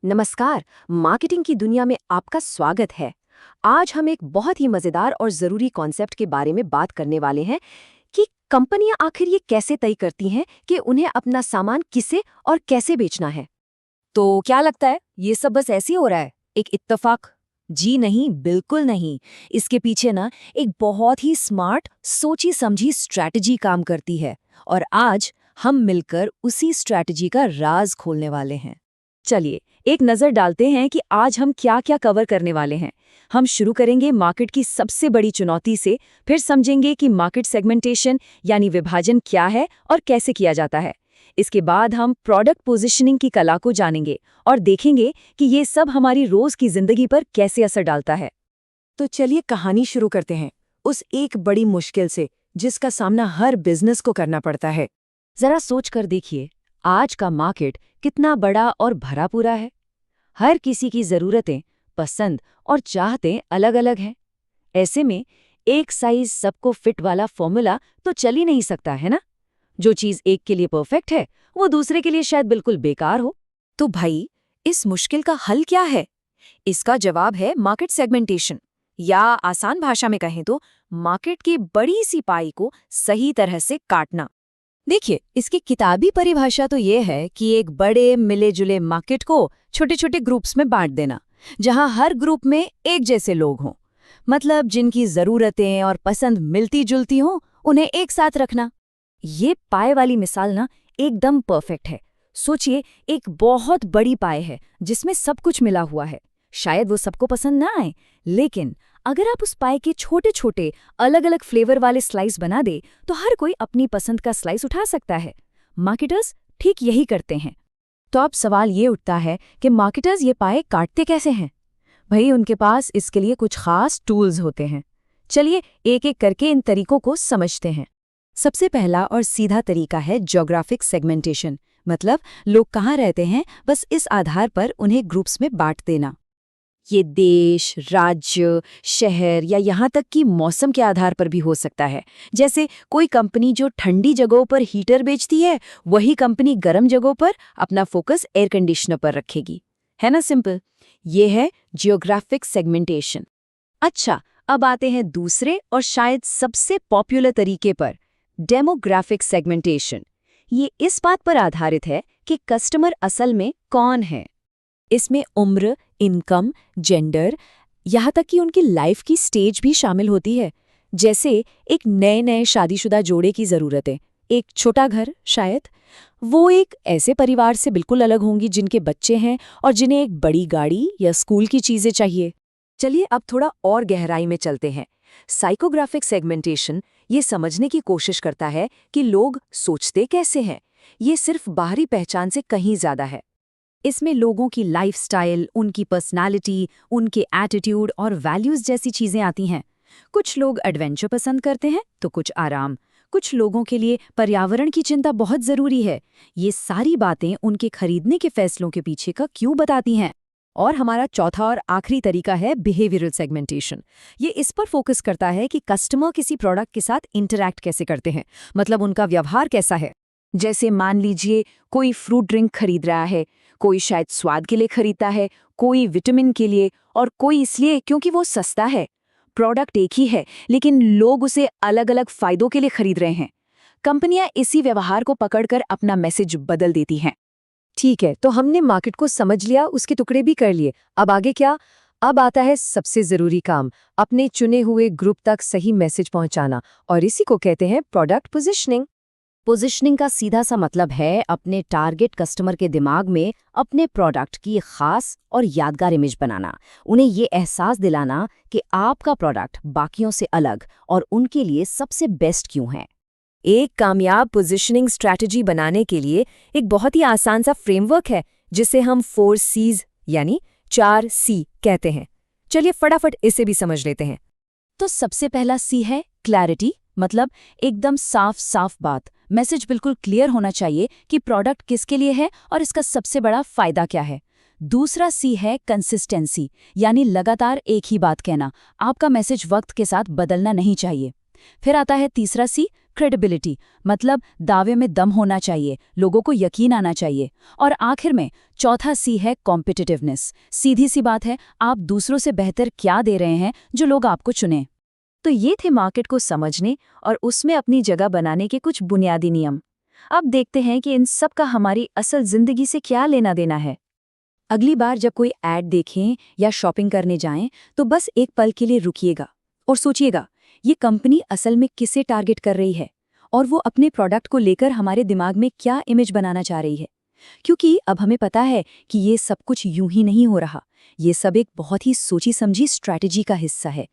नमस्कार। मार्केटिंग की दुनिया में आपका स्वागत है। आज हम एक बहुत ही मजेदार और जरूरी कॉन्सेप्ट के बारे में बात करने वाले हैं कि कंपनियां आखिर ये कैसे तय करती हैं कि उन्हें अपना सामान किसे और कैसे बेचना है। तो क्या लगता है ये सब बस ऐसे ही हो रहा है, एक इत्तेफाक? जी नहीं, बिल्कुल नहीं। इसके पीछे ना एक बहुत ही स्मार्ट, सोची समझी स्ट्रैटेजी काम करती है। और आज हम मिलकर उसी स्ट्रैटेजी का राज खोलने वाले हैं। चलिए एक नजर डालते हैं कि आज हम क्या क्या कवर करने वाले हैं। हम शुरू करेंगे मार्केट की सबसे बड़ी चुनौती से, फिर समझेंगे कि मार्केट सेगमेंटेशन यानी विभाजन क्या है और कैसे किया जाता है। इसके बाद हम प्रोडक्ट पोजीशनिंग की कला को जानेंगे और देखेंगे कि ये सब हमारी रोज की जिंदगी पर कैसे असर डालता है। तो चलिए कहानी शुरू करते हैं उस एक बड़ी मुश्किल से जिसका सामना हर बिजनेस को करना पड़ता है। जरा सोच कर देखिए, आज का मार्केट कितना बड़ा और भरा पूरा है। हर किसी की जरूरतें, पसंद और चाहतें अलग अलग हैं। ऐसे में एक साइज सबको फिट वाला फॉर्मूला तो चल ही नहीं सकता, है ना? जो चीज एक के लिए परफेक्ट है वो दूसरे के लिए शायद बिल्कुल बेकार हो। तो भाई, इस मुश्किल का हल क्या है? इसका जवाब है मार्केट सेगमेंटेशन, या आसान भाषा में कहें तो मार्केट की बड़ी सी पाई को सही तरह से काटना। देखिए, इसकी किताबी परिभाषा तो ये है कि एक बड़े मिले जुले मार्केट को छोटे छोटे ग्रुप्स में बांट देना, जहां हर ग्रुप में एक जैसे लोग हों। मतलब जिनकी जरूरतें और पसंद मिलती जुलती हों, उन्हें एक साथ रखना। ये पाए वाली मिसाल ना एकदम परफेक्ट है। सोचिए, एक बहुत बड़ी पाए है जिसमें सब कुछ मिला हुआ है। शायद वो सबको पसंद ना आए, लेकिन अगर आप उस पाए के छोटे छोटे अलग अलग फ्लेवर वाले स्लाइस बना दे तो हर कोई अपनी पसंद का स्लाइस उठा सकता है। मार्केटर्स ठीक यही करते हैं। तो अब सवाल ये उठता है कि मार्केटर्स ये पाए काटते कैसे हैं? भाई, उनके पास इसके लिए कुछ खास टूल्स होते हैं। चलिए एक एक करके इन तरीकों को समझते हैं। सबसे पहला और सीधा तरीका है ज्योग्राफिक सेगमेंटेशन। मतलब लोग कहाँ रहते हैं, बस इस आधार पर उन्हें ग्रुप्स में बांट देना। ये देश, राज्य, शहर या यहाँ तक कि मौसम के आधार पर भी हो सकता है। जैसे कोई कंपनी जो ठंडी जगहों पर हीटर बेचती है, वही कंपनी गर्म जगहों पर अपना फोकस एयर कंडीशनर पर रखेगी। है ना सिंपल? ये है जियोग्राफिक सेगमेंटेशन। अच्छा, अब आते हैं दूसरे और शायद सबसे पॉपुलर तरीके पर, डेमोग्राफिक सेगमेंटेशन। ये इस बात पर आधारित है कि कस्टमर असल में कौन है। इसमें उम्र, इनकम, जेंडर, यहाँ तक कि उनकी लाइफ की स्टेज भी शामिल होती है। जैसे एक नए नए शादीशुदा जोड़े की ज़रूरतें, एक छोटा घर शायद, वो एक ऐसे परिवार से बिल्कुल अलग होंगी जिनके बच्चे हैं और जिन्हें एक बड़ी गाड़ी या स्कूल की चीज़ें चाहिए। चलिए अब थोड़ा और गहराई में चलते हैं। साइकोग्राफिक सेगमेंटेशन ये समझने की कोशिश करता है कि लोग सोचते कैसे हैं। ये सिर्फ बाहरी पहचान से कहीं ज्यादा है। इसमें लोगों की लाइफस्टाइल, उनकी पर्सनालिटी, उनके एटीट्यूड और वैल्यूज जैसी चीजें आती हैं। कुछ लोग एडवेंचर पसंद करते हैं तो कुछ आराम। कुछ लोगों के लिए पर्यावरण की चिंता बहुत जरूरी है। ये सारी बातें उनके खरीदने के फैसलों के पीछे का क्यों बताती हैं। और हमारा चौथा और आखिरी तरीका है बिहेवियरल सेगमेंटेशन। ये इस पर फोकस करता है कि कस्टमर किसी प्रोडक्ट के साथ इंटरैक्ट कैसे करते हैं, मतलब उनका व्यवहार कैसा है। जैसे मान लीजिए कोई फ्रूट ड्रिंक खरीद रहा है, कोई शायद स्वाद के लिए खरीदता है, कोई विटामिन के लिए और कोई इसलिए क्योंकि वो सस्ता है। प्रोडक्ट एक ही है लेकिन लोग उसे अलग अलग फायदों के लिए खरीद रहे हैं। कंपनियां इसी व्यवहार को पकड़कर अपना मैसेज बदल देती हैं। ठीक है, तो हमने मार्केट को समझ लिया, उसके टुकड़े भी कर लिए। अब आगे क्या? अब आता है सबसे जरूरी काम, अपने चुने हुए ग्रुप तक सही मैसेज पहुंचाना, और इसी को कहते हैं प्रोडक्ट पोजीशनिंग। पोजीशनिंग का सीधा सा मतलब है अपने टारगेट कस्टमर के दिमाग में अपने प्रोडक्ट की खास और यादगार इमेज बनाना। उन्हें ये एहसास दिलाना कि आपका प्रोडक्ट बाकियों से अलग और उनके लिए सबसे बेस्ट क्यों है। एक कामयाब पोजीशनिंग स्ट्रैटेजी बनाने के लिए एक बहुत ही आसान सा फ्रेमवर्क है जिसे हम 4 C's यानी 4 C कहते हैं। चलिए फटाफट इसे भी समझ लेते हैं। तो सबसे पहला C है क्लैरिटी, मतलब एकदम साफ साफ बात। मैसेज बिल्कुल क्लियर होना चाहिए कि प्रोडक्ट किसके लिए है और इसका सबसे बड़ा फायदा क्या है। दूसरा C है कंसिस्टेंसी, यानी लगातार एक ही बात कहना। आपका मैसेज वक्त के साथ बदलना नहीं चाहिए। फिर आता है तीसरा सी, क्रेडिबिलिटी, मतलब दावे में दम होना चाहिए, लोगों को यकीन आना चाहिए। और आखिर में चौथा सी है कॉम्पिटिटिवनेस। सीधी सी बात है, आप दूसरों से बेहतर क्या दे रहे हैं जो लोग आपको चुनें। तो ये थे मार्केट को समझने और उसमें अपनी जगह बनाने के कुछ बुनियादी नियम। अब देखते हैं कि इन सब का हमारी असल जिंदगी से क्या लेना देना है। अगली बार जब कोई ऐड देखें या शॉपिंग करने जाएं, तो बस एक पल के लिए रुकिएगा और सोचिएगा, ये कंपनी असल में किसे टारगेट कर रही है और वो अपने प्रोडक्ट को लेकर हमारे दिमाग में क्या इमेज बनाना चाह रही है। क्योंकि अब हमें पता है कि ये सब कुछ यूं ही नहीं हो रहा, ये सब एक बहुत ही सोची समझी स्ट्रैटेजी का हिस्सा है।